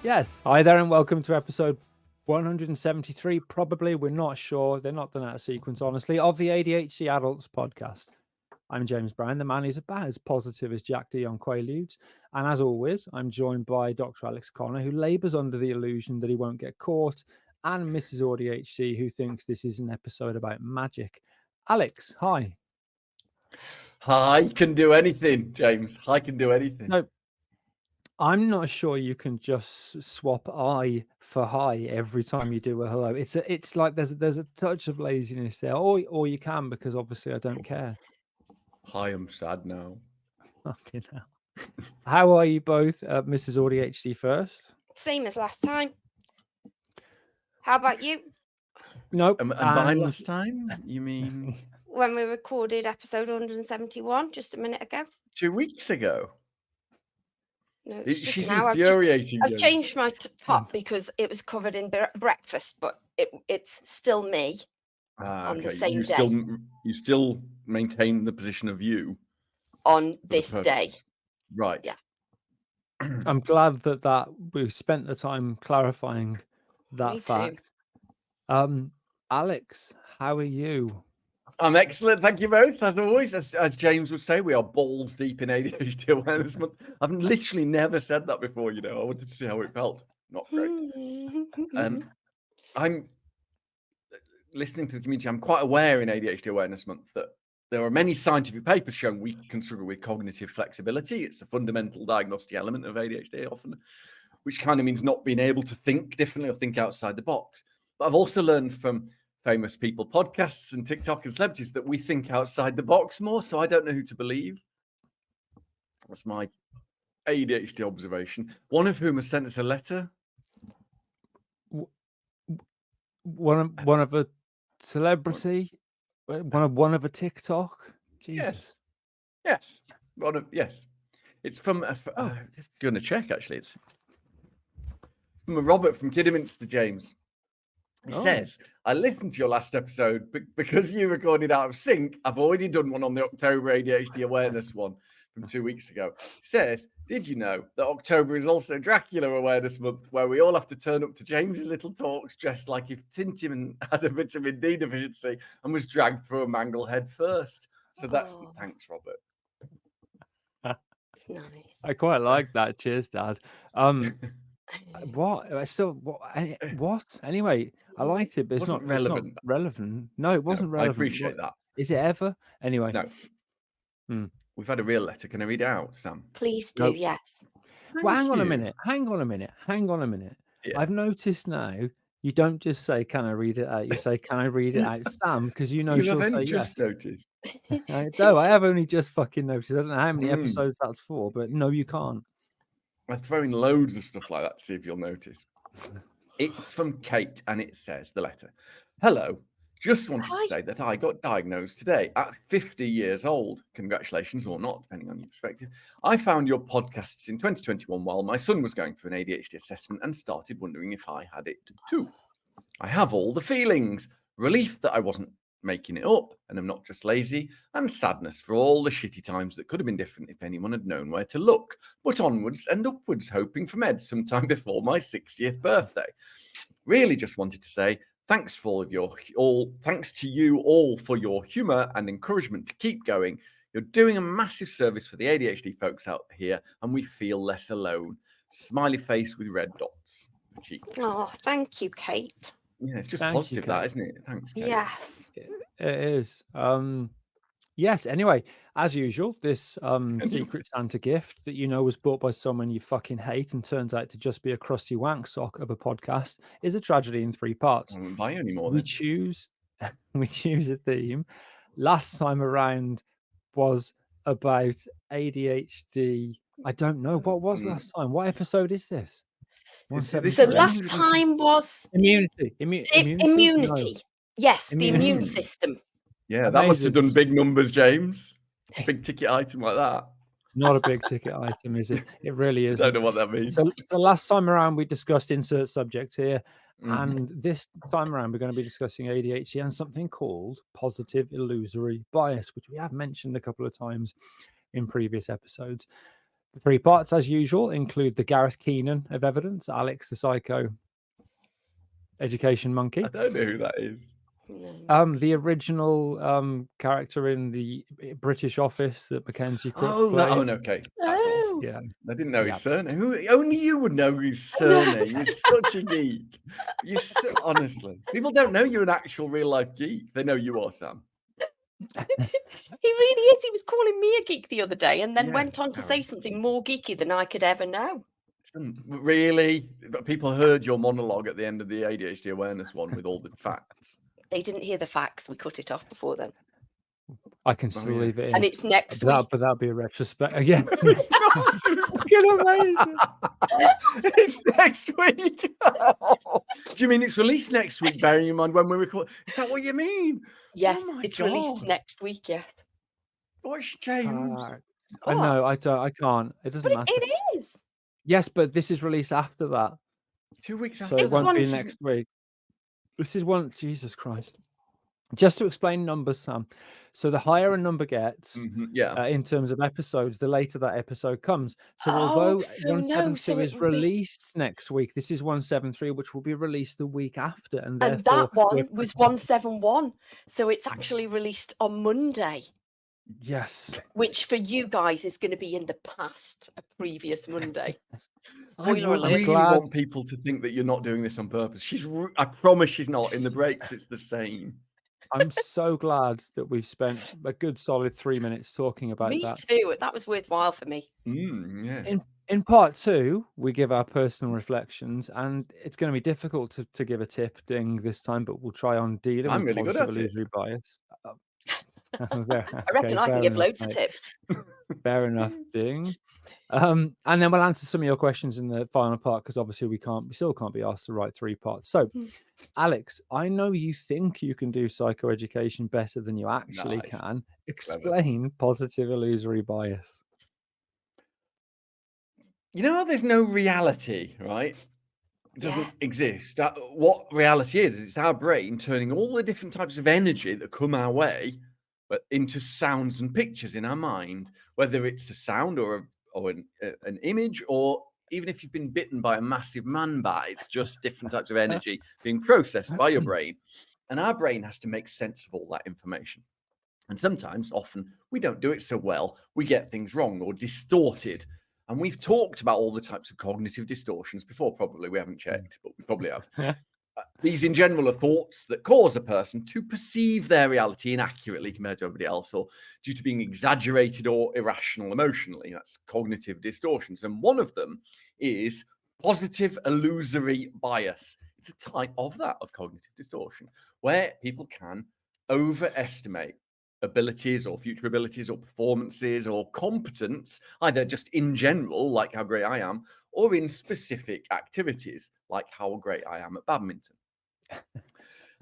Yes. Hi there and welcome to episode 173. Probably, we're not sure. They're not done out of sequence, honestly, of the ADHD Adults podcast. I'm James Brown, the man who's about as positive as Jack D on Quaaludes. And as always, I'm joined by Dr. Alex Connor, who labours under the illusion that he won't get caught, and Mrs AuDHD, who thinks this is an episode about magic. Alex, hi. I can do anything, James. I can do anything. No, I'm not sure you can just swap I for hi every time you do a hello. It's like there's a touch of laziness there, or you can, because obviously I don't care. I am sad now. Okay, now. How are you both, Mrs AuDHD first? Same as last time. How about you? Nope. And by last time, you mean When we recorded episode 171 just a minute ago? 2 weeks ago? No, it's just She's now. infuriating. I've changed my top because it was covered in breakfast, but it's still me on the same day. You still maintain the position of you on this day. Right. Yeah. I'm glad that we spent the time clarifying that fact. Alex, how are you? I'm excellent. Thank you both. As always, as James would say, we are balls deep in ADHD Awareness Month. I've literally never said that before, I wanted to see how it felt. Not great. I'm listening to the community. I'm quite aware in ADHD Awareness Month that there are many scientific papers showing we can struggle with cognitive flexibility. It's a fundamental diagnostic element of ADHD often, which kind of means not being able to think differently or think outside the box. But I've also learned from famous people, podcasts and TikTok and celebrities that we think outside the box more. So I don't know who to believe. That's my ADHD observation. One of whom has sent us a letter. One of a celebrity, one of a TikTok. Jesus. Yes. Yes. It's from just going to check actually. It's from a Robert from Kidderminster, James. It says, I listened to your last episode, but because you recorded out of sync, I've already done one on the October ADHD awareness one from 2 weeks ago. It says, did you know that October is also Dracula Awareness Month, where we all have to turn up to James's little talks dressed like if Tintin had a vitamin D deficiency and was dragged through a mangle head first. So that's thanks, Robert. That's nice. I quite like that. Cheers, Dad. What? Anyway, I liked it, but it's not relevant. It's not relevant. No, it wasn't relevant. I appreciate that. Is it ever? Anyway. No. We've had a real letter. Can I read it out, Sam? Please do, yes. Well, hang on a minute. Yeah. I've noticed now you don't just say, can I read it out? You say, can I read it out, Sam? Because she'll say yes. Noticed. No, I have only just fucking noticed. I don't know how many episodes that's for, but no, you can't. I throw in loads of stuff like that to see if you'll notice. It's from Kate, and it says, the letter. Hello. Just wanted to say that I got diagnosed today at 50 years old. Congratulations or not, depending on your perspective. I found your podcasts in 2021 while my son was going through an ADHD assessment and started wondering if I had it too. I have all the feelings. Relief that I wasn't making it up and I'm not just lazy, and sadness for all the shitty times that could have been different if anyone had known where to look, but onwards and upwards, hoping for meds sometime before my 60th birthday. Really just wanted to say thanks to you all for your humor and encouragement to keep going. You're doing a massive service for the ADHD folks out here, and we feel less alone. Smiley face with red dots. Oh, thank you, Kate. Yeah, it's just positive, that, isn't it? Thanks, Kate. Yes. It is. Yes, anyway, as usual, this Secret Santa gift that was bought by someone you fucking hate and turns out to just be a crusty wank sock of a podcast is a tragedy in 3 parts. I won't buy any more. We choose a theme. Last time around was about ADHD. I don't know. What was last time? What episode is this? So last time was immunity. Immunity. Yes, the immune system. Yeah, that must have done big numbers, James. Big ticket item like that. Not a big ticket item, is it? It really is. I don't know what that means. So last time around, we discussed insert subject here. And this time around, we're going to be discussing ADHD and something called positive illusory bias, which we have mentioned a couple of times in previous episodes. The 3 parts, as usual, include the Gareth Keenan of evidence, Alex the psycho education monkey. I don't know who that is. No. The original character in the British Office that Mackenzie Crook Oh, that played. one. Okay, that's awesome. Yeah, I didn't know Yeah. his surname. Only you would know his surname. You're such a geek. Honestly, people don't know you're an actual real life geek. They know you are, Sam. He really is. He was calling me a geek the other day and then Yes, went on to say something more geeky than I could ever know. Really? But people heard your monologue at the end of the ADHD awareness one with all the facts. They didn't hear the facts. We cut it off before then. I can still yeah. leave it in. And it's next week. But that'll be a retrospect. Yeah, It's not. It's fucking amazing. It's next week. Do you mean it's released next week, bearing in mind when we record? Is that what you mean? Yes, Oh my it's released God. next week, yeah. Watch James. Fuck. I know. I don't. I can't. It doesn't But matter. it is. Yes, but this is released after that, 2 weeks so after. it It's won't one be season- next week. This is one. Jesus Christ! Just to explain numbers, Sam. So the higher a number gets Yeah. in terms of episodes, the later that episode comes. So Oh, although so no, 172 so it is will be- released next week, this is 173, which will be released the week after, and And therefore that one we're was protected. 171. So it's actually released on Monday, Yes. which for you guys is going to be in the past, a previous Monday. I Spoiler alert. really glad- want people to think that you're not doing this on purpose. I promise she's not. In the breaks, it's the same. I'm so glad that we've spent a good solid 3 minutes talking about Me that. too. That was worthwhile for me. Yeah. In part 2, we give our personal reflections, and it's going to be difficult to give a tip ding this time, but we'll try on dealing I'm with really good positive at it. illusory bias. I reckon I can give loads of tips. Fair enough, ding. And then we'll answer some of your questions in the final part, because obviously we still can't be asked to write 3 parts. So, Alex, I know you think you can do psychoeducation better than you actually Nice. can. Explain positive illusory bias. You know how there's no reality, right? It doesn't Yeah. exist. What reality is, it's our brain turning all the different types of energy that come our way, but into sounds and pictures in our mind, whether it's a sound or an image, or even if you've been bitten by a massive man bat, it's just different types of energy being processed by your brain. And our brain has to make sense of all that information. And sometimes, often, we don't do it so well. We get things wrong or distorted. And we've talked about all the types of cognitive distortions before, probably. We haven't checked, but we probably have. These, in general, are thoughts that cause a person to perceive their reality inaccurately compared to everybody else, or due to being exaggerated or irrational emotionally. That's cognitive distortions. And one of them is positive illusory bias. It's a type of that, of cognitive distortion, where people can overestimate abilities or future abilities or performances or competence, either just in general, like how great I am, or in specific activities, like how great I am at badminton.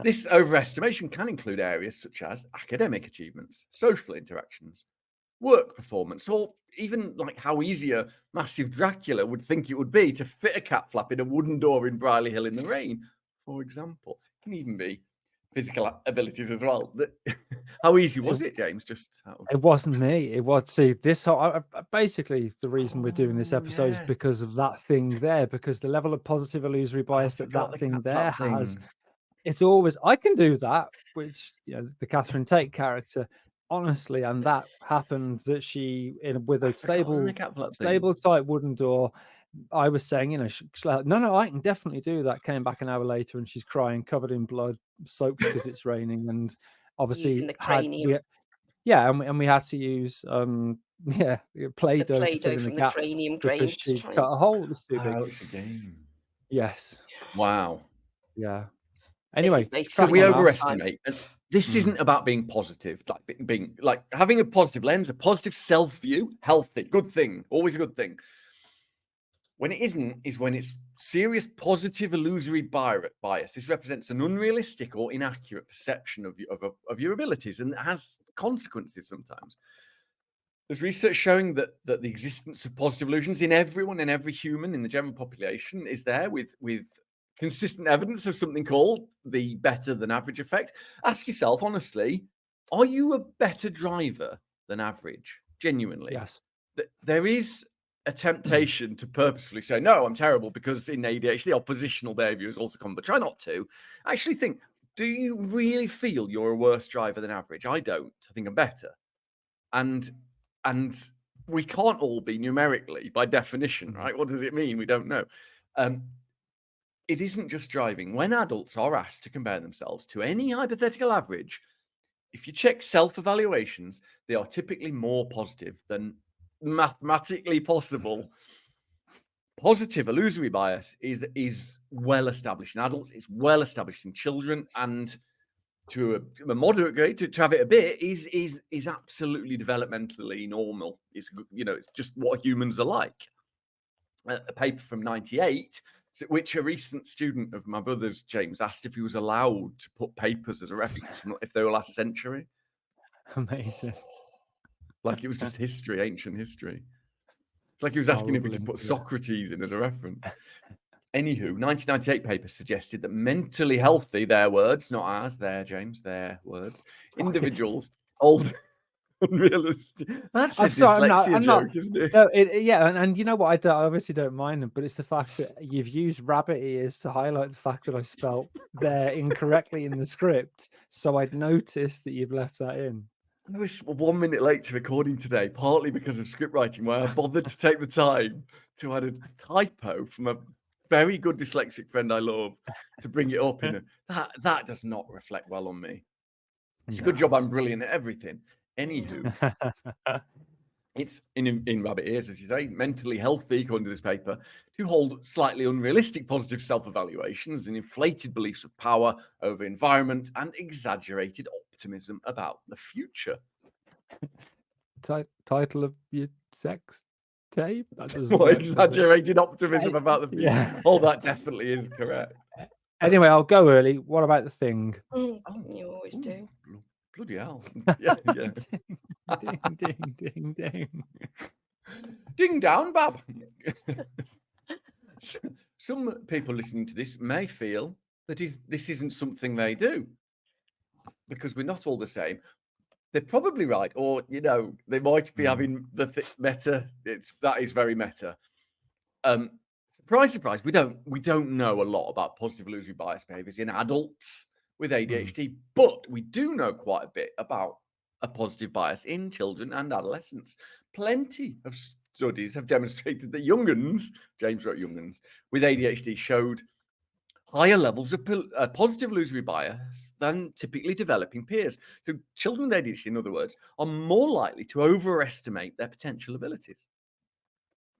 This overestimation can include areas such as academic achievements, social interactions, work performance, or even like how easy a massive Dracula would think it would be to fit a cat flap in a wooden door in Briley Hill in the rain, for example. It can even be physical abilities as well. How easy was it, James? It wasn't me. It was, see, this basically the reason we're doing this episode is because of that thing there, because the level of positive illusory bias that thing there has. It's always, I can do that, which, you know, the Catherine Tate character, honestly, and that happened that she, with a stable type wooden door, I was saying, you know, she's like, no, I can definitely do that. Came back an hour later and she's crying, covered in blood, soaked because it's raining, and obviously Using the cranium. and we had to use Play-Doh to fill in from the the gaps cranium because grains. she cut a hole. It was too big. It's a game. Yes. Wow. Yeah. Anyway, so we overestimate, and this isn't about being positive, like being like having a positive lens, a positive self-view, healthy, good thing, always a good thing. When it isn't, is when it's serious positive illusory bias. This represents an unrealistic or inaccurate perception of your abilities, and it has consequences sometimes. There's research showing that the existence of positive illusions in everyone, in every human, in the general population, is there with consistent evidence of something called the better than average effect. Ask yourself, honestly, are you a better driver than average? Genuinely. Yes. There is a temptation to purposefully say, no, I'm terrible, because in ADHD, oppositional behavior is also common, but try not to. Actually think, do you really feel you're a worse driver than average? I don't. I think I'm better. And we can't all be numerically, by definition, right? What does it mean? We don't know. It isn't just driving. When adults are asked to compare themselves to any hypothetical average, if you check self-evaluations, they are typically more positive than mathematically possible. Positive illusory bias is well established in adults, it's well established in children, and to a moderate grade, to have it a bit is absolutely developmentally normal. It's, you know, it's just what humans are like. A paper from 98, which a recent student of my brother's, James, asked if he was allowed to put papers as a reference from if they were last century. Amazing. Like it was just history, ancient history. It's like he was asking if we could put Socrates in as a reference. Anywho, 1998 paper suggested that mentally healthy, their words, not ours, their, James, their words, individuals hold unrealistic. That's a dyslexia joke, isn't it? No, yeah, and you know what? I obviously don't mind them, but it's the fact that you've used rabbit ears to highlight the fact that I spelt there incorrectly in the script, so I'd noticed that you've left that in. I was 1 minute late to recording today, partly because of script writing, where I bothered to take the time to add a typo from a very good dyslexic friend I love to bring it up. That does not reflect well on me. It's a good job I'm brilliant at everything. Anywho, it's in rabbit ears, as you say, mentally healthy, according to this paper, to hold slightly unrealistic positive self-evaluations and inflated beliefs of power over environment and exaggerated optimism about the future. Title of your sex tape? What, exaggerated optimism about the future? Yeah. Oh, that definitely is correct. Anyway, I'll go early. What about the thing? You always do. Bloody hell. Yeah. Ding, ding, ding, ding. Ding down, Bab. Some people listening to this may feel that this isn't something they do, because we're not all the same. They're probably right, or they might be having the meta. That is very meta. Surprise, surprise. We don't know a lot about positive illusory bias behaviors in adults with ADHD, but we do know quite a bit about a positive bias in children and adolescents. Plenty of studies have demonstrated that young'uns, James wrote young'uns, with ADHD showed higher levels of positive illusory bias than typically developing peers. So children with ADHD, in other words, are more likely to overestimate their potential abilities.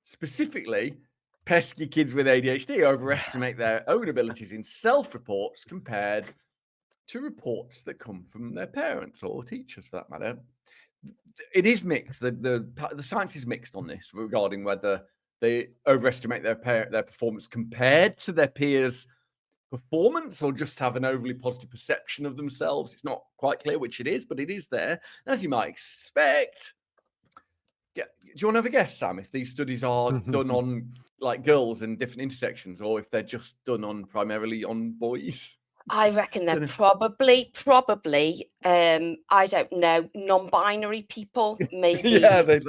Specifically, pesky kids with ADHD overestimate their own abilities in self-reports compared to reports that come from their parents or teachers, for that matter. It is mixed. The science is mixed on this regarding whether they overestimate their performance compared to their peers' performance, or just have an overly positive perception of themselves. It's not quite clear which it is, but it is there, as you might expect. Do you want to have a guess, Sam, if these studies are done on like girls and different intersections, or if they're just done on primarily on boys? I reckon they're probably, I don't know, non-binary people, maybe. Yeah, that's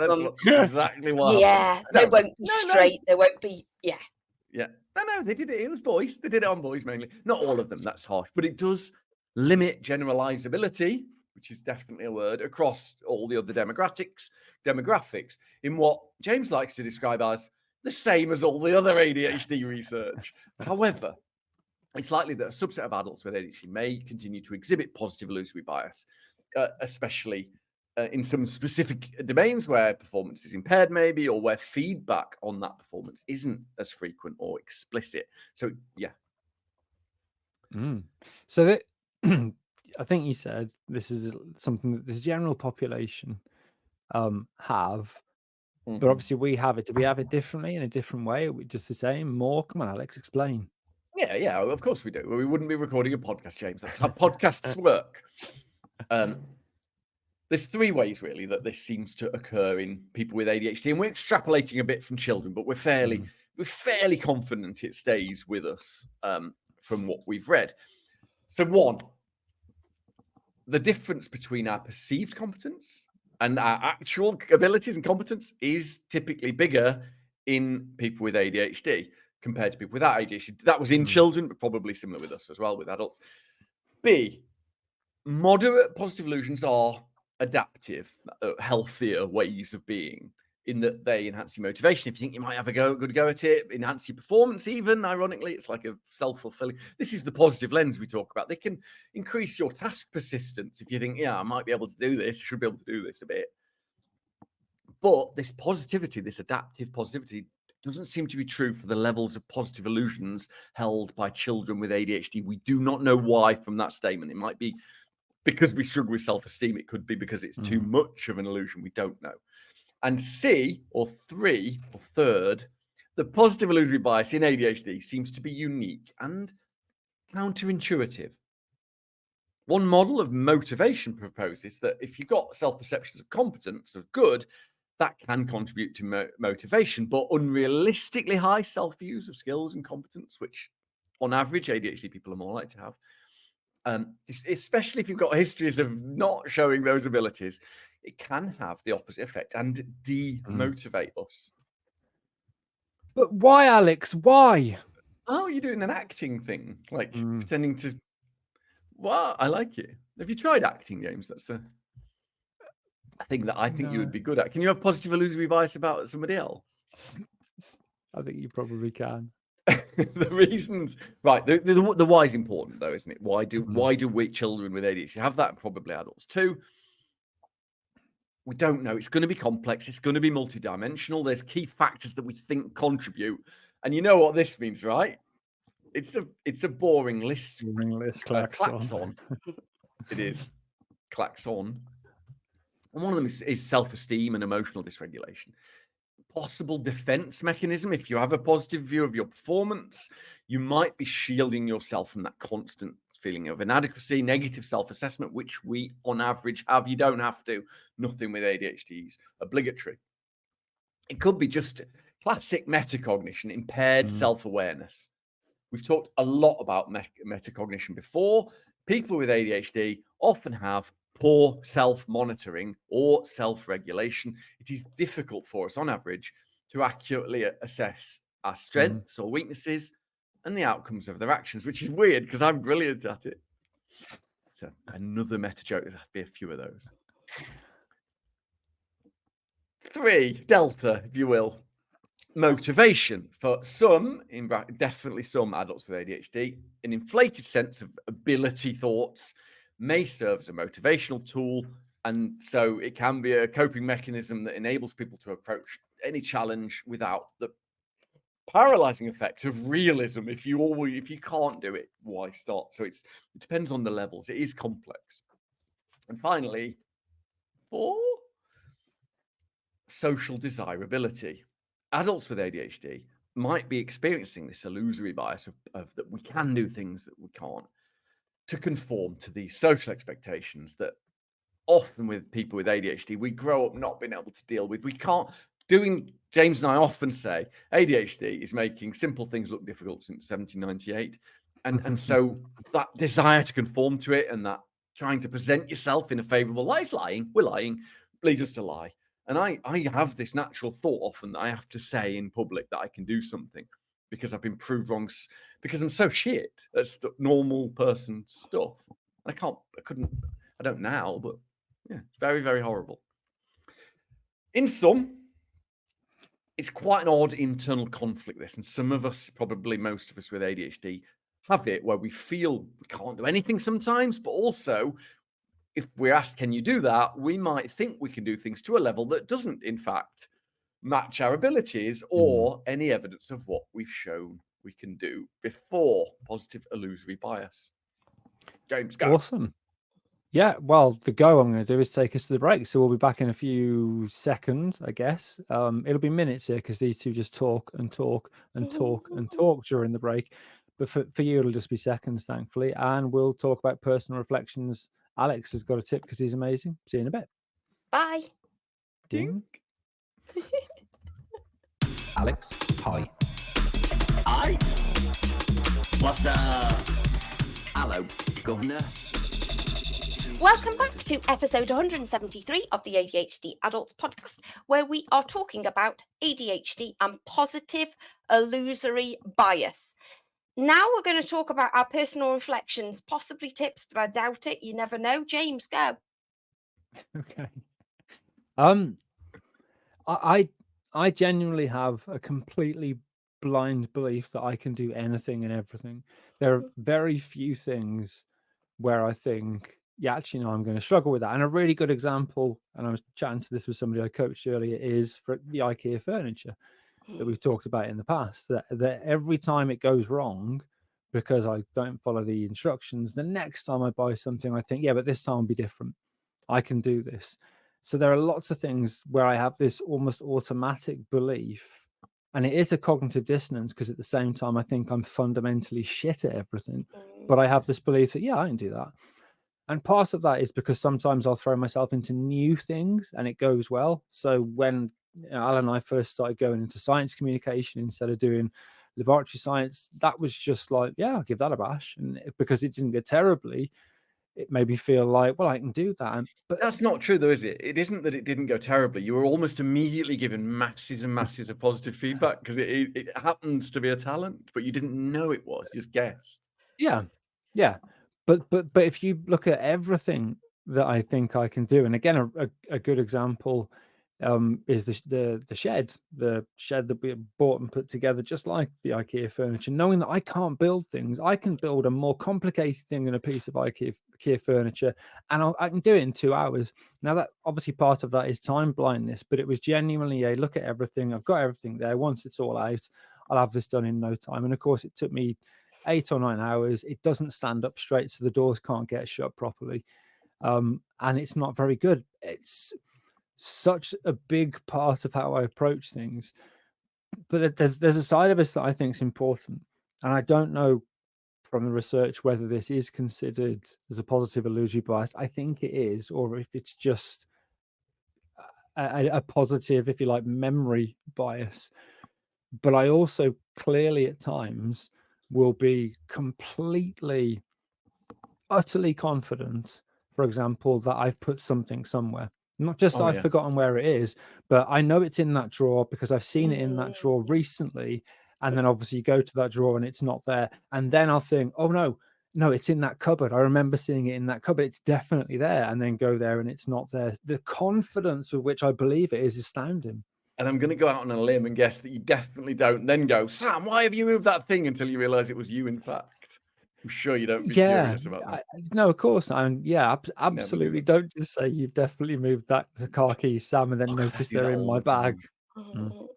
exactly what happened. They won't be straight. They won't be, Yeah. No, they did it. It was boys. They did it on boys mainly. Not all of them. That's harsh. But it does limit generalizability, which is definitely a word, across all the other demographics in what James likes to describe as the same as all the other ADHD research. However, it's likely that a subset of adults with ADHD may continue to exhibit positive illusory bias, especially in some specific domains where performance is impaired, maybe, or where feedback on that performance isn't as frequent or explicit. So, yeah. So that I think you said this is something that the general population have, but obviously we have it. Do we have it differently in a different way? Are we just the same? More? Come on, Alex, explain. Yeah, of course we do. We wouldn't be recording a podcast, James. That's how podcasts work. There's three ways, really, that this seems to occur in people with ADHD, and we're extrapolating a bit from children, but we're fairly confident it stays with us from what we've read. So, one, the difference between our perceived competence and our actual abilities and competence is typically bigger in people with ADHD compared to people without ADHD. That was in children, but probably similar with us as well, with adults. B, moderate positive illusions are adaptive, healthier ways of being, in that they enhance your motivation. If you think you might have a good go at it, enhance your performance even, ironically, it's like a self-fulfilling. This is the positive lens we talk about. They can increase your task persistence. If you think, yeah, I might be able to do this, I should be able to do this a bit. But this positivity, this adaptive positivity, doesn't seem to be true for the levels of positive illusions held by children with ADHD. We do not know why from that statement. It might be because we struggle with self-esteem. It could be because it's too much of an illusion. We don't know. And C, or third, the positive illusory bias in ADHD seems to be unique and counterintuitive. One model of motivation proposes that if you've got self-perceptions of competence, of good, that can contribute to motivation, but unrealistically high self-views of skills and competence, which on average ADHD people are more likely to have, especially if you've got histories of not showing those abilities, it can have the opposite effect and demotivate us. But why, Alex? Why? Oh, you're doing an acting thing, like pretending to. Well, I like it. Have you tried acting, James? That's a thing that I think you would be good at. Can you have positive illusory bias about somebody else? I think you probably can. The reasons, right? The why is important, though, isn't it? Why do we children with ADHD have that? Probably adults too. We don't know. It's going to be complex. It's going to be multidimensional. There's key factors that we think contribute, and you know what this means, right? It's a boring list. Boring list. Klaxon. It is klaxon. And one of them is self-esteem and emotional dysregulation. Possible defense mechanism. If you have a positive view of your performance, you might be shielding yourself from that constant feeling of inadequacy, negative self-assessment, which we on average have. You don't have to. Nothing with ADHD is obligatory. It could be just classic metacognition, impaired self-awareness. We've talked a lot about metacognition before. People with ADHD often have poor self-monitoring or self-regulation. It is difficult for us on average to accurately assess our strengths or weaknesses and the outcomes of their actions, which is weird because I'm brilliant at it. So another meta joke, there'll be a few of those. 3, delta, if you will. Motivation. For some, definitely some adults with ADHD, an inflated sense of ability thoughts may serve as a motivational tool, and so it can be a coping mechanism that enables people to approach any challenge without the paralyzing effect of realism. If you can't do it, why start? So it depends on the levels. It is complex. And finally, 4, social desirability. Adults with ADHD might be experiencing this illusory bias of that we can do things that we can't, to conform to these social expectations that often with people with ADHD, we grow up not being able to deal with. We can't. James and I often say ADHD is making simple things look difficult since 1798. And so that desire to conform to it and that trying to present yourself in a favorable light is lying. We're lying, leads us to lie. And I have this natural thought often that I have to say in public that I can do something because I've been proved wrong, because I'm so shit at normal person stuff. I don't now, but yeah, it's very, very horrible. In sum, it's quite an odd internal conflict, this. And some of us, probably most of us with ADHD, have it where we feel we can't do anything sometimes, but also if we're asked, can you do that? We might think we can do things to a level that doesn't, in fact, match our abilities or any evidence of what we've shown we can do before. Positive illusory bias. James, go. Awesome. Yeah, well, the go I'm going to do is take us to the break. So we'll be back in a few seconds, I guess. It'll be minutes here because these two just talk and talk and talk and talk during the break. But for you, it'll just be seconds, thankfully. And we'll talk about personal reflections. Alex has got a tip because he's amazing. See you in a bit. Bye. Ding. Alex, hi. Aight. What's up? Hello, Governor. Welcome back to episode 173 of the ADHD Adults podcast, where we are talking about ADHD and positive illusory bias. Now we're going to talk about our personal reflections, possibly tips, but I doubt it. You never know. James, go. Okay. I genuinely have a completely blind belief that I can do anything and everything. There are very few things where I think, yeah, actually, no, I'm going to struggle with that. And a really good example, and I was chatting to this with somebody I coached earlier, is for the IKEA furniture that we've talked about in the past, that every time it goes wrong because I don't follow the instructions, the next time I buy something, I think, yeah, but this time will be different. I can do this. So there are lots of things where I have this almost automatic belief, and it is a cognitive dissonance because at the same time, I think I'm fundamentally shit at everything, but I have this belief that, yeah, I can do that. And part of that is because sometimes I'll throw myself into new things and it goes well. So when Alan and I first started going into science communication instead of doing laboratory science, that was just like, yeah, I'll give that a bash. And because it didn't go terribly, it made me feel like, well, I can do that. But that's not true, though, is it? It isn't that it didn't go terribly. You were almost immediately given masses and masses of positive feedback because it happens to be a talent, but you didn't know it was. You just guessed. Yeah. But if you look at everything that I think I can do, and again, a good example is the shed that we bought and put together, just like the IKEA furniture. Knowing that I can't build things, I can build a more complicated thing than a piece of IKEA furniture, and I can do it in 2 hours. Now, that obviously part of that is time blindness, but it was genuinely a look at everything. I've got everything there. Once it's all out, I'll have this done in no time. And of course, it took me 8 or 9 hours. It doesn't stand up straight, so the doors can't get shut properly, and it's not very good. It's such a big part of how I approach things, but there's a side of us that I think is important, and I don't know from the research whether this is considered as a positive illusory bias. I think it is, or if it's just a positive, if you like, memory bias. But I also clearly at times will be completely, utterly confident, for example, that I've put something somewhere. Not just I've forgotten where it is, but I know it's in that drawer because I've seen it in that drawer recently. And then obviously you go to that drawer and it's not there. And then I'll think, oh, no, it's in that cupboard. I remember seeing it in that cupboard. It's definitely there. And then go there and it's not there. The confidence with which I believe it is astounding. And I'm going to go out on a limb and guess that you definitely don't then go, Sam, why have you moved that thing, until you realize it was you, in fact. I'm sure you don't be curious about that. No, of course. Absolutely. Don't just say you've definitely moved that the car keys, Sam, and then notice they're in my bag.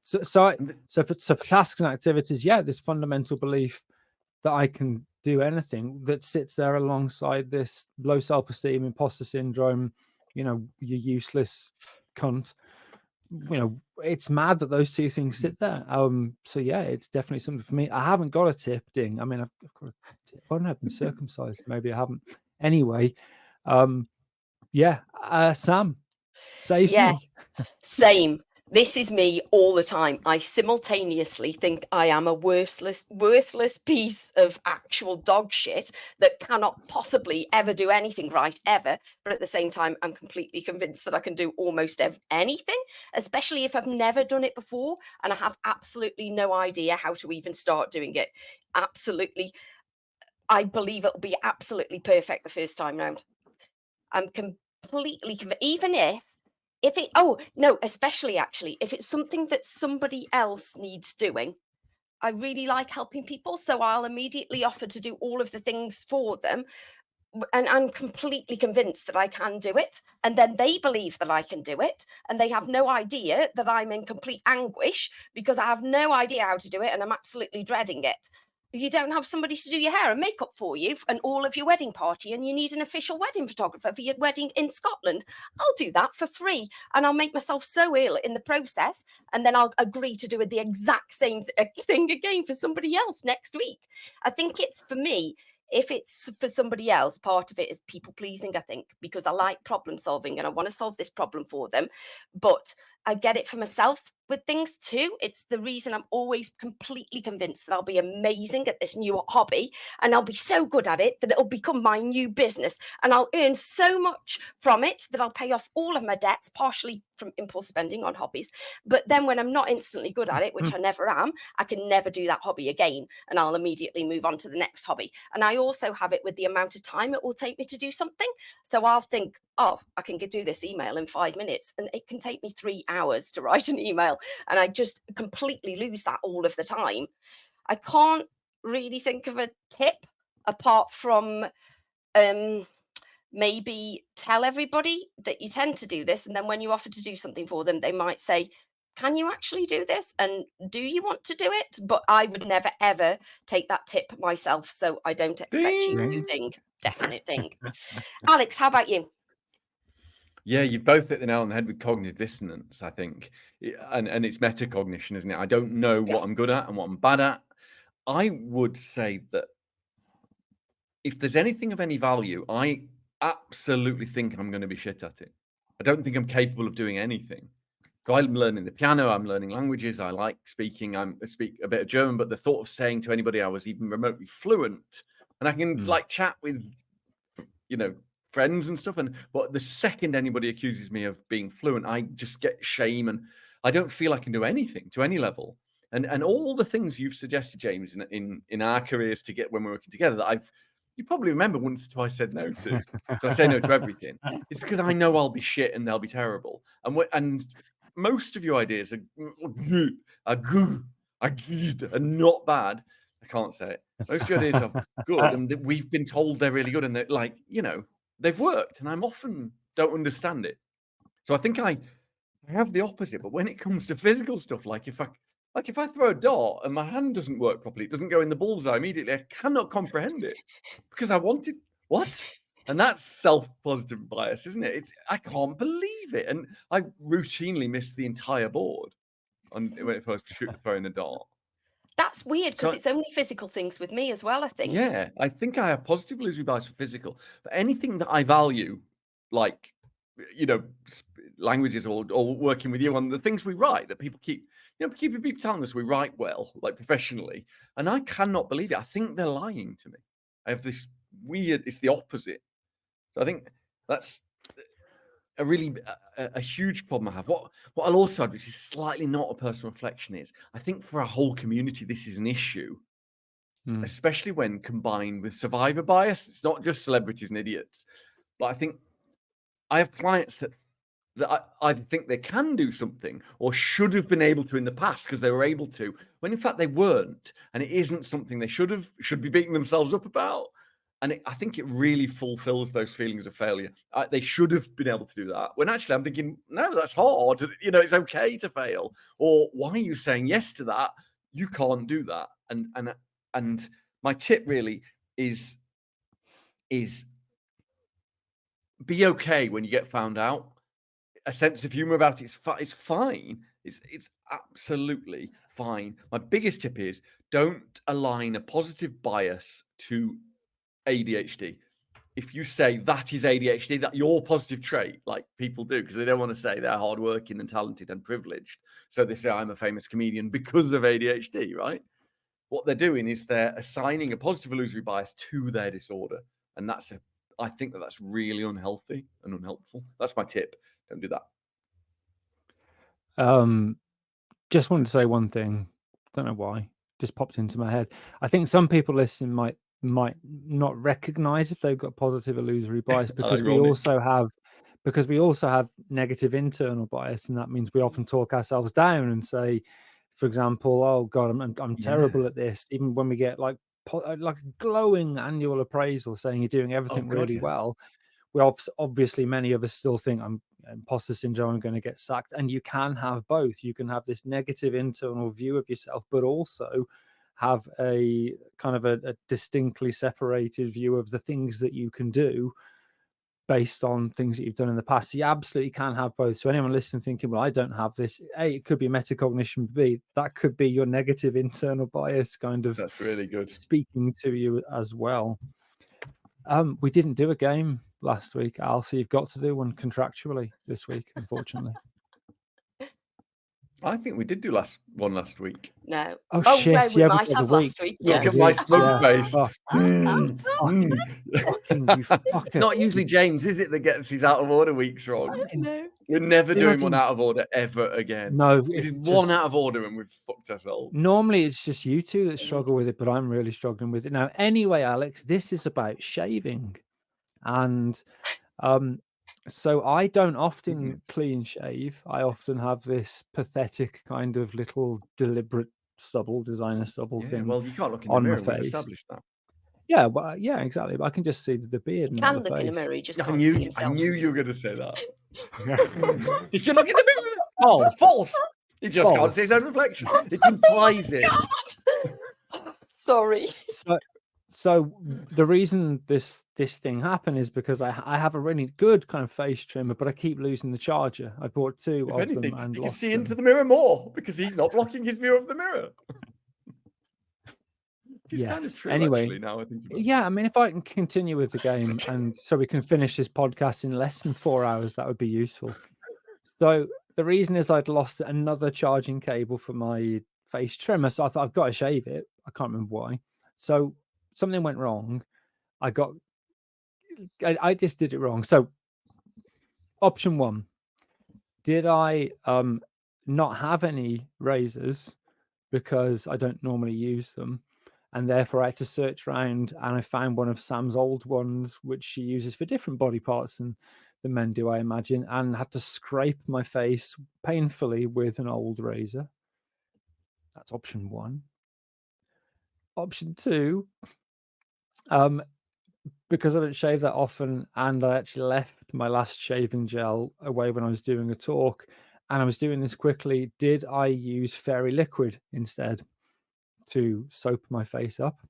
So for tasks and activities, this fundamental belief that I can do anything that sits there alongside this low self-esteem, imposter syndrome, you're useless cunt. It's mad that those two things sit there. So it's definitely something for me. I haven't got a tip, ding. I mean, I've got a tip. I don't have been circumcised. Maybe I haven't. Anyway, Sam, save me. Same. This is me all the time. I simultaneously think I am a worthless piece of actual dog shit that cannot possibly ever do anything right, ever. But at the same time, I'm completely convinced that I can do almost anything, especially if I've never done it before and I have absolutely no idea how to even start doing it. Absolutely. I believe it'll be absolutely perfect the first time round. I'm completely convinced, even especially actually, if it's something that somebody else needs doing. I really like helping people, so I'll immediately offer to do all of the things for them. And I'm completely convinced that I can do it. And then they believe that I can do it. And they have no idea that I'm in complete anguish because I have no idea how to do it. And I'm absolutely dreading it. If you don't have somebody to do your hair and makeup for you and all of your wedding party, and you need an official wedding photographer for your wedding in Scotland, I'll do that for free. And I'll make myself so ill in the process. And then I'll agree to do the exact same thing again for somebody else next week. I think it's, for me, if it's for somebody else, part of it is people pleasing, I think, because I like problem solving and I want to solve this problem for them. But I get it for myself with things too. It's the reason I'm always completely convinced that I'll be amazing at this new hobby, and I'll be so good at it that it'll become my new business, and I'll earn so much from it that I'll pay off all of my debts, partially from impulse spending on hobbies. But then when I'm not instantly good at it, which I never am, I can never do that hobby again, and I'll immediately move on to the next hobby. And I also have it with the amount of time it will take me to do something. So I'll think, oh, I can do this email in 5 minutes, and it can take me 3 hours to write an email, and I just completely lose that all of the time. I can't really think of a tip apart from maybe tell everybody that you tend to do this, and then when you offer to do something for them, they might say, can you actually do this, and do you want to do it? But I would never ever take that tip myself, so I don't expect you to. Ding. Definite ding. Alex, how about you? Yeah, you've both hit the nail on the head with cognitive dissonance, I think. And it's metacognition, isn't it? I don't know what I'm good at and what I'm bad at. I would say that if there's anything of any value, I absolutely think I'm going to be shit at it. I don't think I'm capable of doing anything. So I'm learning the piano, I'm learning languages, I like speaking, I speak a bit of German, but the thought of saying to anybody I was even remotely fluent, and I can like chat with, friends and stuff, but the second anybody accuses me of being fluent, I just get shame, and I don't feel I can do anything to any level. And all the things you've suggested, James, in our careers to get when we're working together, that you probably remember once or twice said no to. So I say no to everything. It's because I know I'll be shit and they'll be terrible. And most of your ideas are good, and not bad. I can't say it. Most of your ideas are good, and we've been told they're really good, and they're like, they've worked, and I'm often don't understand it. So I think I have the opposite. But when it comes to physical stuff, like if I throw a dart and my hand doesn't work properly, it doesn't go in the bullseye immediately, I cannot comprehend it because I wanted what? And that's self-positive bias, isn't it? I can't believe it. And I routinely miss the entire board when it first throwing the dart. That's weird because it's only physical things with me as well, I think. Yeah, I think I have positive illusory bias for physical. But anything that I value, like, languages or working with you on the things we write that people keep telling us we write well, like professionally. And I cannot believe it. I think they're lying to me. I have this weird, it's the opposite. So I think that's a really a huge problem I have. What I'll also add, which is slightly not a personal reflection, is I think for our whole community, this is an issue, especially when combined with survivor bias. It's not just celebrities and idiots, but I think I have clients that I either think they can do something or should have been able to in the past because they were able to, when in fact they weren't, and it isn't something they should be beating themselves up about. And I think it really fulfills those feelings of failure. They should have been able to do that. When actually I'm thinking, no, that's hard. It's okay to fail. Or why are you saying yes to that? You can't do that. And my tip really is be okay when you get found out. A sense of humor about it is fine. It's absolutely fine. My biggest tip is don't align a positive bias to ADHD. If you say that is ADHD, that your positive trait, like people do, because they don't want to say they're hardworking and talented and privileged. So they say I'm a famous comedian because of ADHD, right? What they're doing is they're assigning a positive illusory bias to their disorder. And I think that's really unhealthy and unhelpful. That's my tip. Don't do that. Just wanted to say one thing. Don't know why. Just popped into my head. I think some people listening might not recognize if they've got positive illusory bias because we also have negative internal bias, and that means we often talk ourselves down and say, for example, oh God, I'm terrible at this. Even when we get like a glowing annual appraisal saying you're doing everything really well, we obviously many of us still think I'm imposter syndrome, I'm going to get sacked. And you can have both. You can have this negative internal view of yourself, but also have a kind of a distinctly separated view of the things that you can do based on things that you've done in the past. So you absolutely can have both. So anyone listening thinking, well, I don't have this, A, it could be metacognition, B, that could be your negative internal bias kind of that's really good speaking to you as well. We didn't do a game last week, Al, so you've got to do one contractually this week, unfortunately. I think we did do one last week. No. Oh, Oh, shit! well, we Yeah, might got have the last weeks. week. Got Look the at my weeks, smug yeah. face. Oh, fucking you fucker. It's not usually James, is it, that gets his out of order weeks wrong? No. We're never doing one Bloody- out of order ever again. No, We it's did just one out of order and we've fucked ourselves. normally it's just you two that struggle with it, but I'm really struggling with it now. Anyway, Alex, this is about shaving, and so I don't often clean shave. I often have this pathetic kind of little deliberate designer stubble Yeah, thing well, you can't look in the on my mirror. We've face. established that. Yeah, well, yeah, exactly. But I can just see the beard He and not can the look in a face. mirror, he just I can't see knew himself. you were going to say that. You can look in the mirror. Oh, false. He just can't see his own reflection. It implies it. Sorry. So the reason this thing happened is because I have a really good kind of face trimmer, but I keep losing the charger. I bought two If of anything, them and you can lost see them. into the mirror more because he's not blocking his view of the mirror. It's kind of Yes. true, Anyway, actually, now I think about it. yeah, I mean, if I can continue with the game and so we can finish this podcast in less than 4 hours, that would be useful. So the reason is I'd lost another charging cable for my face trimmer, so I thought I've got to shave it. I can't remember why. So something went wrong. I just did it wrong. So option one, did I not have any razors because I don't normally use them? And therefore I had to search around and I found one of Sam's old ones, which she uses for different body parts than men do, I imagine, and had to scrape my face painfully with an old razor. That's option one. Option two, because I don't shave that often and I actually left my last shaving gel away when I was doing a talk and I was doing this quickly, did I use fairy liquid instead to soap my face up?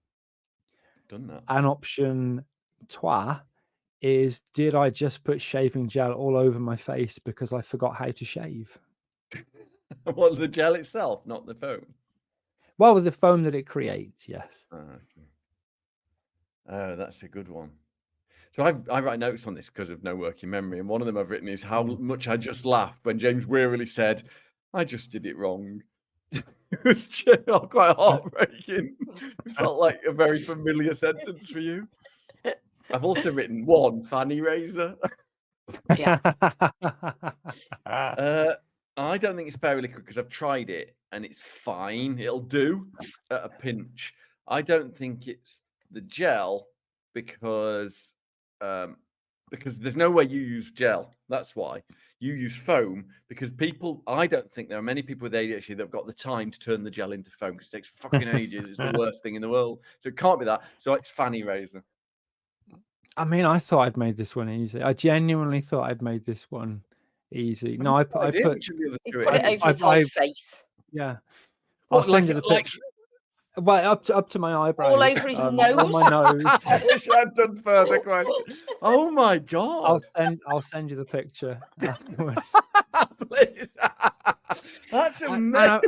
Done that. And option trois is, did I just put shaving gel all over my face because I forgot how to shave? Well, the gel itself, not the foam. Well, with the foam that it creates, yes. Okay. Oh, that's a good one. So I write notes on this because of no working memory, and one of them I've written is how much I just laughed when James wearily said, "I just did it wrong." It was quite heartbreaking. It felt like a very familiar sentence for you. I've also written one fanny razor. Yeah. I don't think it's fairy liquid because I've tried it and it's fine. It'll do at a pinch. I don't think it's the gel because there's no way you use gel. That's why you use foam, because I don't think there are many people with ADHD that have got the time to turn the gel into foam because it takes fucking ages. It's the worst thing in the world. So it can't be that. So it's fanny razor. I mean, I thought I'd made this one easy. I genuinely thought I'd made this one easy. No, I put He put it over his whole face. Yeah. I'll send you the picture. Well, up to my eyebrows. All over his nose. On my nose. I wish I'd done further questions. Oh my god! I'll send you the picture afterwards. Please. That's amazing.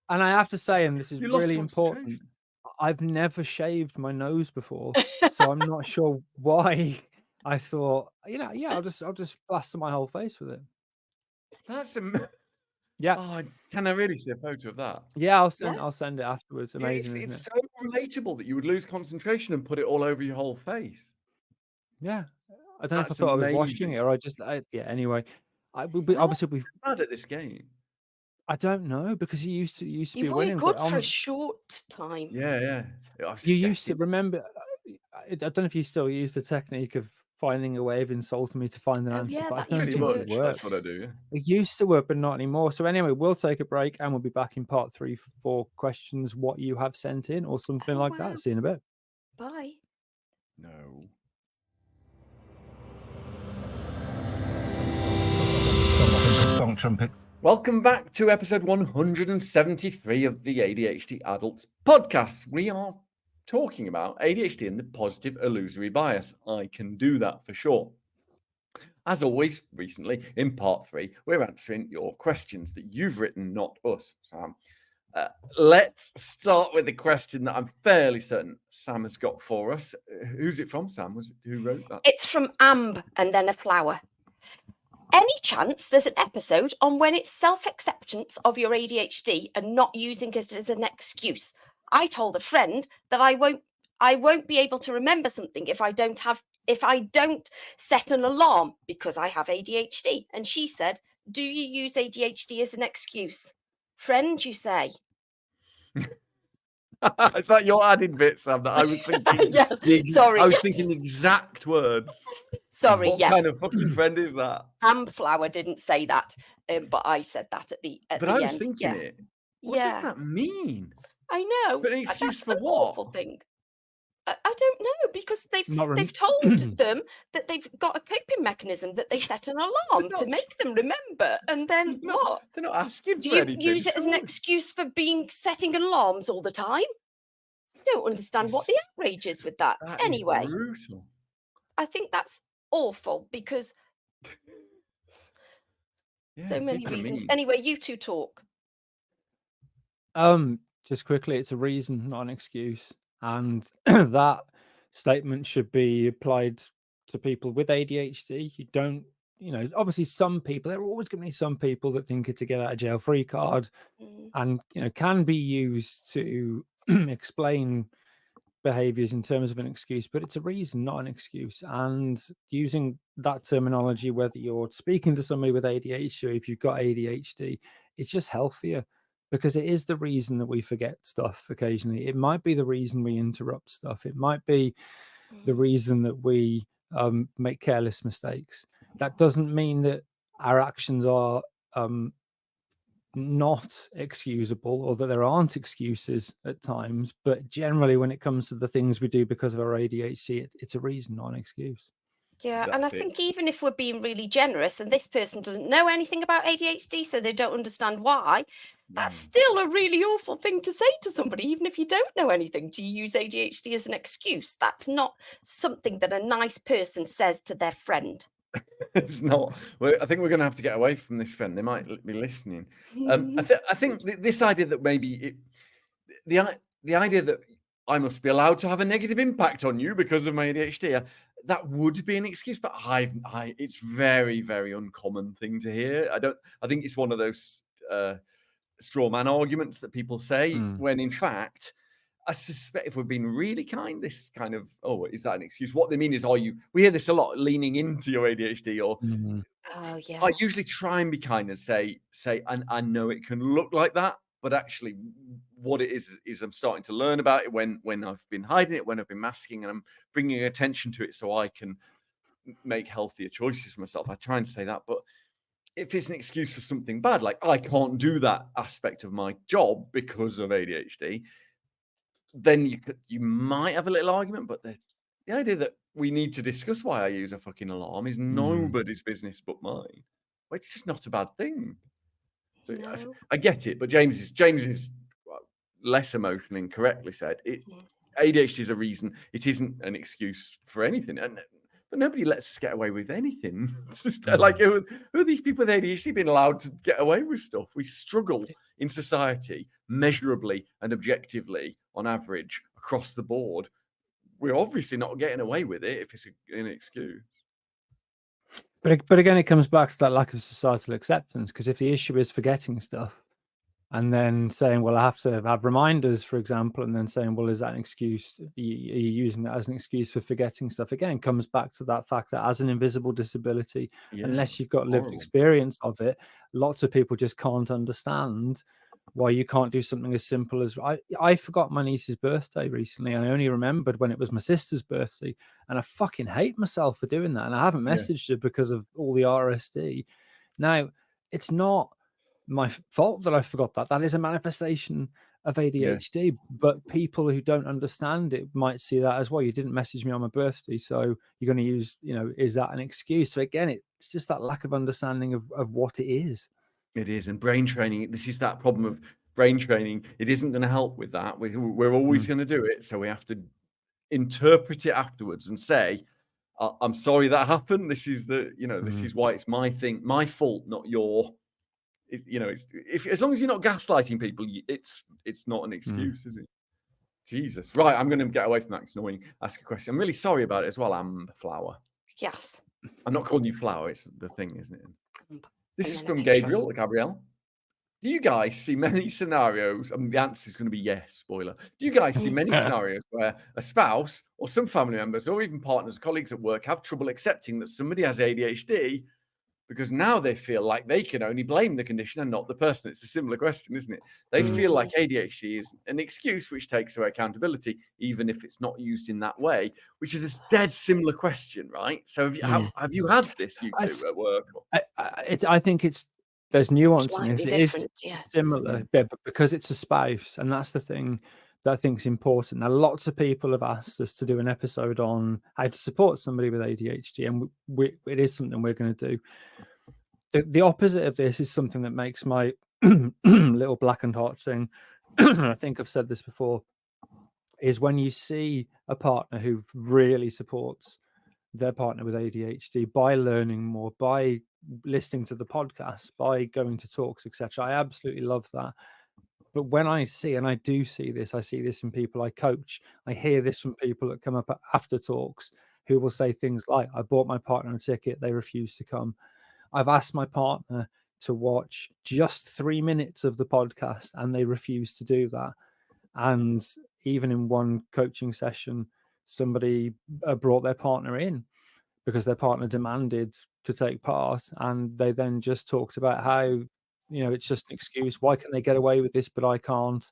And I have to say, and this is You lost really important, I've never shaved my nose before, so I'm not sure why I thought, I'll just plaster my whole face with it. That's yeah. Oh, can I really see a photo of that? Yeah, I'll send it afterwards. Amazing, It's isn't so relatable that you would lose concentration and put it all over your whole face. it? Yeah. I don't know if I thought I was washing it or anyway. Obviously we bad at this game. I don't know, because you used to You've be winning. You've good for a short time. Yeah. You used to remember. I don't know if you still use the technique of finding a way of insulting me to find an answer, but I don't think it works. That's what I do. Yeah. It used to work, but not anymore. So anyway, we'll take a break and we'll be back in part 3 for questions what you have sent in or something like that. See you in a bit. Bye. No. Trumpet. Welcome back to episode 173 of the ADHD Adults podcast. We are talking about ADHD and the positive illusory bias. I can do that for sure. As always, recently in part 3, we're answering your questions that you've written, not us, Sam. Let's start with the question that I'm fairly certain Sam has got for us. Who's it from, Sam? Who wrote that? It's from Amb and then a flower. Any chance there's an episode on when it's self-acceptance of your ADHD and not using it as an excuse? I told a friend that I won't be able to remember something if I don't set an alarm because I have ADHD. And she said, do you use ADHD as an excuse? Friend, you say? Is that your added bit, Sam? That I was thinking. Yes, sorry. I was yes. thinking the exact words. Sorry, What yes. kind of fucking friend is that? Hamflower didn't say that, but I said that at the end. But I was thinking it. What does that mean? I know. But an excuse That's for an what? awful thing. I don't know, because they've Not told them that they've got a coping mechanism, that they set an alarm to make them remember, and then what? They're not asking Do for you anything. use it as an excuse for setting alarms all the time? I don't understand what the outrage is with that. That is Anyway, brutal. I think that's awful because Yeah, so many people are reasons. mean. Anyway, you two talk. Just quickly, it's a reason, not an excuse, and that statement should be applied to people with ADHD. You don't, obviously some people, there are always going to be some people that think it's a get out of jail free card, and can be used to explain behaviors in terms of an excuse, but it's a reason, not an excuse. And using that terminology, whether you're speaking to somebody with ADHD or if you've got ADHD, it's just healthier, because it is the reason that we forget stuff occasionally. It might be the reason we interrupt stuff. It might be the reason that we make careless mistakes. That doesn't mean that our actions are not excusable, or that there aren't excuses at times, but generally when it comes to the things we do because of our ADHD, it's a reason, not an excuse. Yeah, and I think even if we're being really generous and this person doesn't know anything about ADHD, so they don't understand why, that's still a really awful thing to say to somebody, even if you don't know anything. Do you use ADHD as an excuse? That's not something that a nice person says to their friend. It's not. Well, I think we're going to have to get away from this friend. They might be listening. I think this idea that maybe the idea that I must be allowed to have a negative impact on you because of my ADHD, that would be an excuse. But it's very, very uncommon thing to hear. I think it's one of those straw man arguments that people say when in fact, I suspect if we're being really kind, this kind of, oh, is that an excuse? What they mean is, we hear this a lot, leaning into your ADHD, or Oh yeah. I usually try and be kind and say, and I know it can look like that, but actually what it is I'm starting to learn about it when I've been hiding it, when I've been masking, and I'm bringing attention to it so I can make healthier choices for myself. I try and say that, but if it's an excuse for something bad, like I can't do that aspect of my job because of ADHD, then you might have a little argument. But the idea that we need to discuss why I use a fucking alarm is nobody's business but mine. Well, it's just not a bad thing. So No. I get it, but James is less emotional and correctly said ADHD is a reason. It isn't an excuse for anything. But nobody lets us get away with anything. It's just like, who are these people with ADHD being allowed to get away with stuff? We struggle in society measurably and objectively on average across the board. We're obviously not getting away with it if it's an excuse. But again, it comes back to that lack of societal acceptance, because if the issue is forgetting stuff and then saying, well, I have to have reminders, for example, and then saying, well, is that an excuse? Are you using that as an excuse for forgetting stuff? Again, comes back to that fact that as an invisible disability, unless you've got lived experience of it, lots of people just can't understand why you can't do something as simple as I forgot my niece's birthday recently, and I only remembered when it was my sister's birthday, and I fucking hate myself for doing that, and I haven't messaged her because of all the RSD. Now, it's not my fault that I forgot that is a manifestation of ADHD, but people who don't understand it might see that as, well, you didn't message me on my birthday, so you're going to use, is that an excuse? So again, it's just that lack of understanding of what it is. It is. And brain training, this is that problem of brain training. It isn't going to help with that. We're always going to do it. So we have to interpret it afterwards and say, I'm sorry that happened. This is this is why it's my thing, my fault, not your. As long as you're not gaslighting people, it's not an excuse, is it? Jesus. Right. I'm going to get away from that. It's annoying. Ask a question. I'm really sorry about it as well, Amber Flower. Yes. I'm not calling you flower. It's the thing, isn't it? And This is then a from picture of Gabrielle. Do you guys see many scenarios? The answer is going to be yes, spoiler. Do you guys see many scenarios where a spouse or some family members or even partners, colleagues at work have trouble accepting that somebody has ADHD because now they feel like they can only blame the condition and not the person? It's a similar question, isn't it? They feel like ADHD is an excuse which takes away accountability, even if it's not used in that way, which is a dead similar question, right? So have you had this, you two, at work? I think there's nuance in Slightly this. It is different, yeah. similar, but because it's a spouse, and that's the thing that I think is important. Now, lots of people have asked us to do an episode on how to support somebody with ADHD, and it is something we're going to do. The opposite of this is something that makes my little blackened heart sing. I think I've said this before, is when you see a partner who really supports their partner with ADHD by learning more, by listening to the podcast, by going to talks, etc. I absolutely love that. But when I see, and I do see this, I see this in people I coach. I hear this from people that come up after talks who will say things like, I bought my partner a ticket, they refused to come. I've asked my partner to watch just 3 minutes of the podcast and they refuse to do that. And even in one coaching session, somebody brought their partner in because their partner demanded to take part, and they then just talked about how, it's just an excuse. Why can they get away with this but I can't,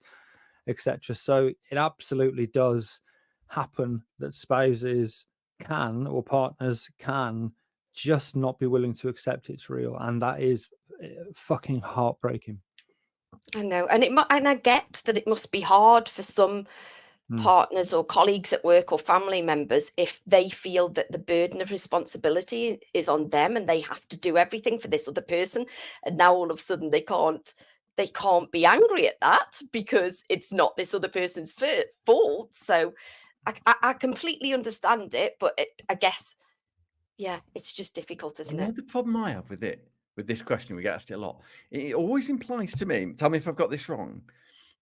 etc. So it absolutely does happen that spouses can, or partners can, just not be willing to accept it's real, and that is fucking heartbreaking. I know, and I get that it must be hard for some partners or colleagues at work or family members if they feel that the burden of responsibility is on them and they have to do everything for this other person, and now all of a sudden they can't be angry at that because it's not this other person's fault. So I completely understand it, but I guess, yeah, it's just difficult, isn't it? The problem I have with this question, we get asked it a lot. It always implies to me, tell me if I've got this wrong,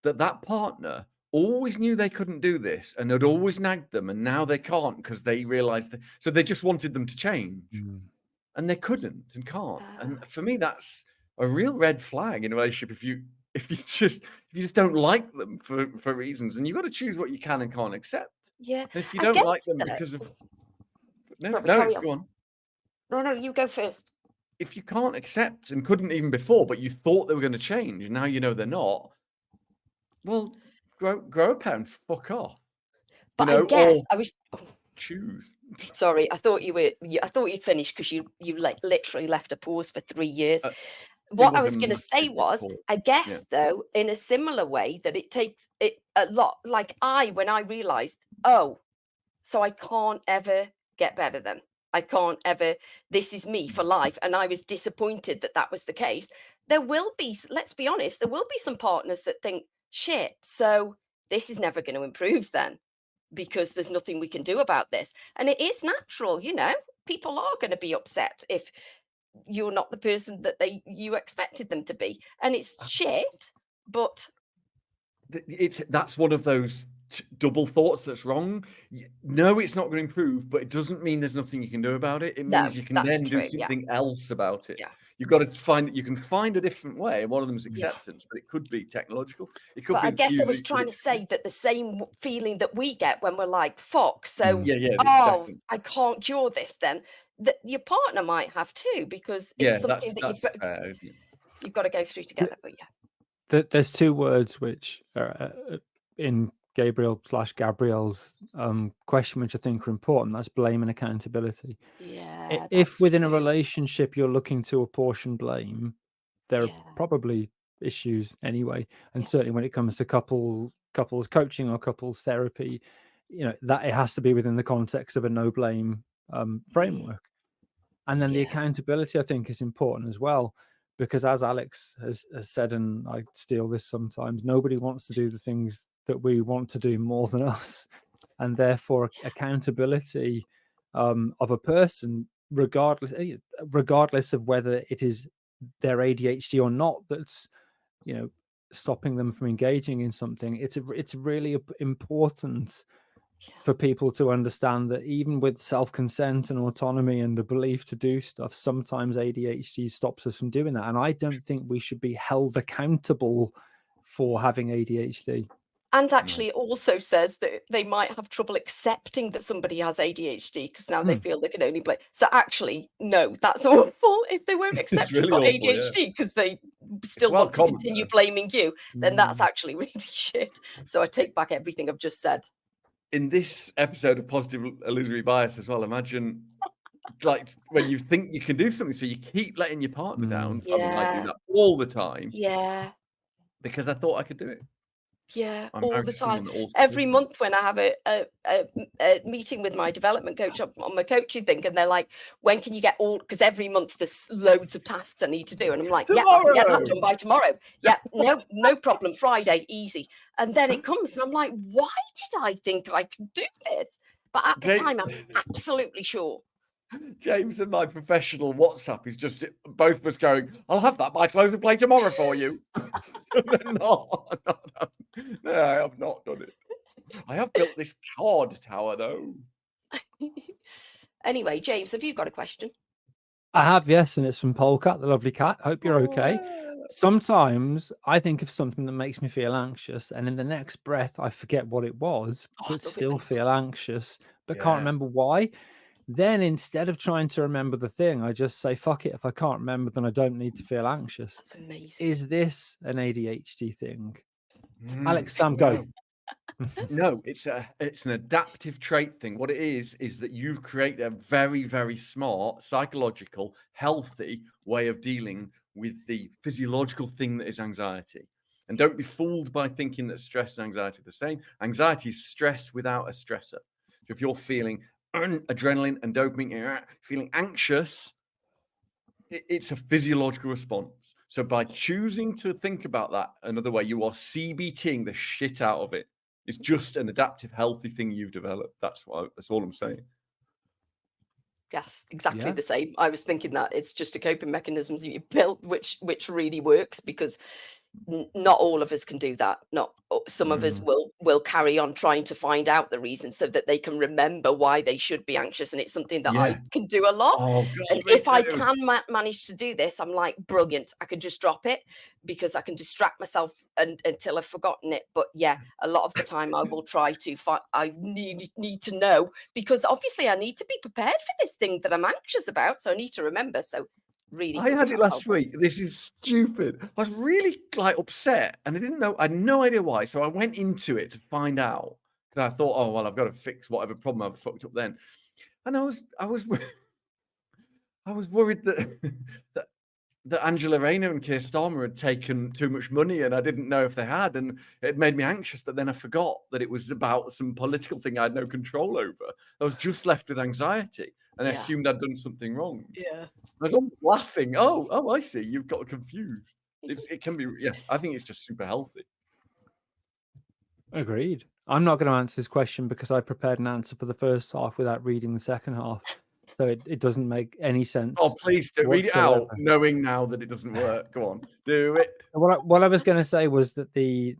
that partner always knew they couldn't do this and had always nagged them, and now they can't because they realized that. So they just wanted them to change, and they couldn't and can't. And for me, that's a real red flag in a relationship. If you just don't like them for reasons, and you've got to choose what you can and can't accept. Yeah. If you don't like them because of go on. No, you go first. If you can't accept and couldn't even before, but you thought they were going to change, and now you know they're not, well, grow a pair and fuck off. But I guess I was choose. Sorry, I thought I thought you'd finished because you like literally left a pause for 3 years. What I was going to say was, I guess though, in a similar way, that it takes it a lot. Like when I realized, so I can't ever get better then. I can't ever, this is me for life. And I was disappointed that was the case. There will be, let's be honest, there will be some partners that think, shit, so this is never going to improve then, because there's nothing we can do about this. And it is natural, people are going to be upset if you're not the person that you expected them to be. And it's shit, but that's one of those double thoughts that's wrong. No, it's not going to improve, but it doesn't mean there's nothing you can do about it. It means you can then do something else about it. You've got to you can find a different way. One of them is acceptance, but it could be technological. It could be. I guess I was trying to say that the same feeling that we get when we're like, fuck, so I can't cure this, then that your partner might have too, because it's something that fair, isn't it? You've got to go through together. But there's two words which are in Gabriel's question, which I think are important. That's blame and accountability. Yeah. If within a relationship you're looking to apportion blame, there are probably issues anyway. And certainly when it comes to couples coaching or couples therapy, that it has to be within the context of a no blame framework. And then the accountability, I think, is important as well, because as Alex has said, and I steal this sometimes, nobody wants to do the things that we want to do more than us, and therefore accountability of a person, regardless of whether it is their ADHD or not, that's stopping them from engaging in something. It's really important for people to understand that even with self-consent and autonomy and the belief to do stuff, sometimes ADHD stops us from doing that. And I don't think we should be held accountable for having ADHD. And actually, it also says that they might have trouble accepting that somebody has ADHD because now they feel they can only blame. So actually, no, that's awful. If they won't accept really you've got awful, yeah. ADHD because they still well want to common, continue though. blaming you, then that's actually really shit. So I take back everything I've just said. In this episode of Positive Illusory Bias as well, imagine like when you think you can do something, so you keep letting your partner down. I mean, I do Yeah. that all the time Yeah. because I thought I could do it. Yeah, I'm all married the to someone time. that also Every does month when I have a meeting with my development coach on my coaching thing, and they're like, when can you get all, because every month there's loads of tasks I need to do. And I'm like, yeah, I can get that Tomorrow! done by tomorrow. Yeah, no problem. Friday, easy. And then it comes and I'm like, why did I think I could do this? But at the Jake- time, I'm absolutely sure. James and my professional WhatsApp is just both of us going, I'll have that by close of play tomorrow for you. No, I have not done it. I have built this card tower though. Anyway, James, have you got a question? I have, yes, and it's from Polecat, the lovely cat. Hope you're okay. Yeah. Sometimes I think of something that makes me feel anxious, and in the next breath, I forget what it was, Oh, I but love it still when feel anxious, but Yeah. can't remember why. Then instead of trying to remember the thing, I just say, fuck it. If I can't remember, then I don't need to feel anxious. That's amazing. Is this an ADHD thing? Mm, Alex, Sam, go. No, it's an adaptive trait thing. What it is that you've created a very, very smart, psychological, healthy way of dealing with the physiological thing that is anxiety. And don't be fooled by thinking that stress and anxiety are the same. Anxiety is stress without a stressor. So if you're feeling adrenaline and dopamine, feeling anxious, it's a physiological response. So by choosing to think about that another way, you are CBTing the shit out of it. It's just an adaptive, healthy thing you've developed. That's all I'm saying. Yes, exactly Yeah. the same. I was thinking that it's just a coping mechanism that you built, which really works because not all of us can do that. Not some of us will carry on trying to find out the reason so that they can remember why they should be anxious, and it's something that I can do a lot. Oh, And God, me if I too. can manage to do this, I'm like, brilliant. I can just drop it because I can distract myself until I've forgotten it. But yeah, a lot of the time I will try to I need to know, because obviously I need to be prepared for this thing that I'm anxious about. So I need to remember. So really, I had it last helpful. week. This is stupid. I was really upset, and I didn't know. I had no idea why. So I went into it to find out, because I thought, oh well, I've got to fix whatever problem I've fucked up then. And I was worried that Angela Rayner and Keir Starmer had taken too much money, and I didn't know if they had, and it made me anxious. But then I forgot that it was about some political thing I had no control over. I was just left with anxiety, and I assumed I'd done something wrong. Yeah. I was almost laughing. Oh, I see. You've got confused. It can be. Yeah, I think it's just super healthy. Agreed. I'm not going to answer this question because I prepared an answer for the first half without reading the second half. So it doesn't make any sense. Oh, please do read it out, whatsoever. knowing now that it doesn't work. Go on, do it. What I was going to say was that the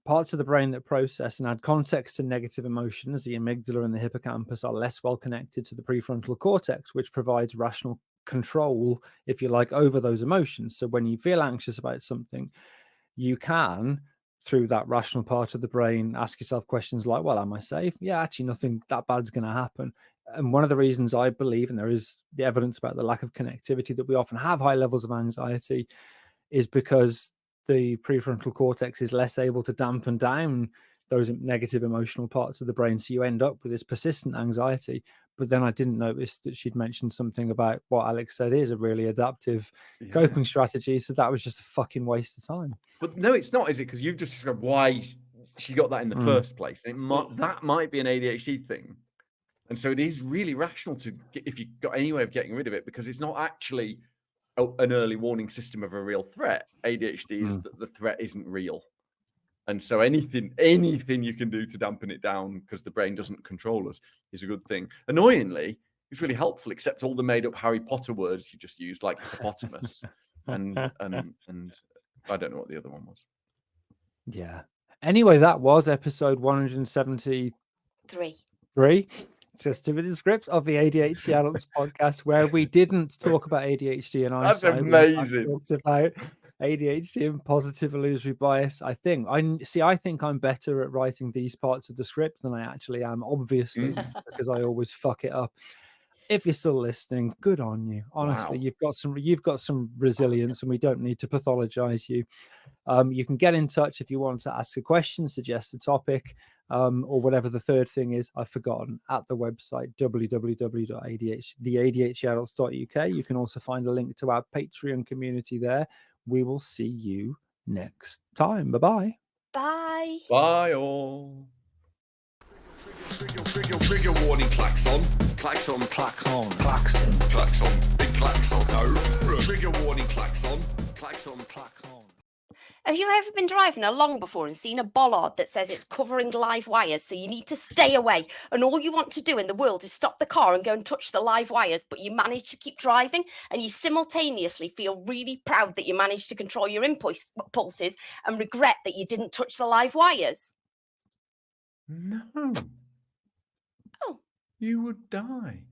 parts of the brain that process and add context to negative emotions, the amygdala and the hippocampus, are less well connected to the prefrontal cortex, which provides rational control, if you like, over those emotions. So when you feel anxious about something, you can, through that rational part of the brain, ask yourself questions like, well, am I safe? Yeah, actually nothing that bad's going to happen. And one of the reasons I believe, and there is the evidence about the lack of connectivity, that we often have high levels of anxiety is because the prefrontal cortex is less able to dampen down those negative emotional parts of the brain. So you end up with this persistent anxiety. But then I didn't notice that she'd mentioned something about what Alex said is a really adaptive coping strategy. So that was just a fucking waste of time. But no, it's not, is it? Because you've just described why she got that in the first place. And that might be an ADHD thing. And so it is really rational to get, if you've got any way of getting rid of it, because it's not actually an early warning system of a real threat. ADHD is that the threat isn't real. And so anything you can do to dampen it down because the brain doesn't control us is a good thing. Annoyingly, it's really helpful, except all the made up Harry Potter words you just used, like hippopotamus and I don't know what the other one was. Yeah. Anyway, that was episode 173. 3. 3. Just to be the script of the ADHD Adults podcast, where we didn't talk about ADHD and That's eyesight. We in fact amazing. talked about ADHD and positive illusory bias. I think I'm better at writing these parts of the script than I actually am, obviously, because I always fuck it up. If you're still listening, good on you. Honestly, Wow. you've got some resilience, and we don't need to pathologize you. You can get in touch if you want to ask a question, suggest a topic, or whatever the third thing is. I've forgotten. At the website www.theadhdadults.uk. You can also find a link to our Patreon community there. We will see you next time. Bye-bye. Bye. Bye all. Trigger warning, klaxon. Klaxon, klaxon, klaxon, klaxon, big klaxon. No. Trigger warning, klaxon. Klaxon, klaxon. Have you ever been driving along before and seen a bollard that says it's covering live wires, so you need to stay away, and all you want to do in the world is stop the car and go and touch the live wires, but you manage to keep driving, and you simultaneously feel really proud that you managed to control your impulses and regret that you didn't touch the live wires? No. Oh. You would die.